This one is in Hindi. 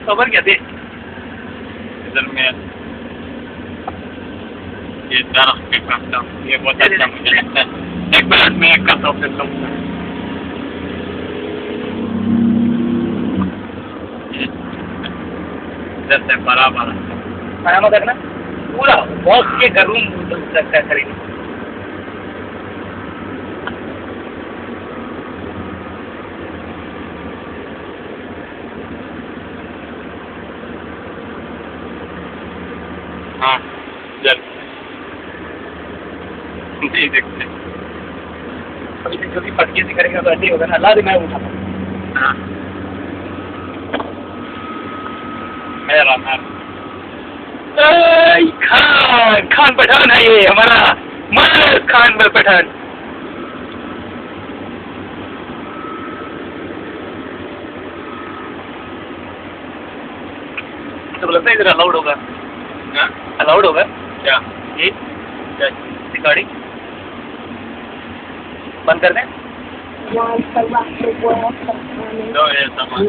खबर क्या थी? इधर में ये दरख्त पे काटता हूँ, ये बहुत अच्छा मुझे लगता है। एक मिनट में करता हूँ फिर तुमसे। इधर से बराबर मत रखना पूरा बॉक्स के घर रूम सकता है खरीद। हाँ चल नहीं देखते। अभी तक छोटी फटकी से करेंगे तो ऐसे ही होगा ना। अल्लाह दे मैं उठा। हाँ मेरा खान खान पठान है ये हमारा मस्त खान पठान। तो लगता है इधर अलाउड होगा। अलाउड होगा क्या ये रिकॉर्डिंग बंद कर दें। दो ये सामान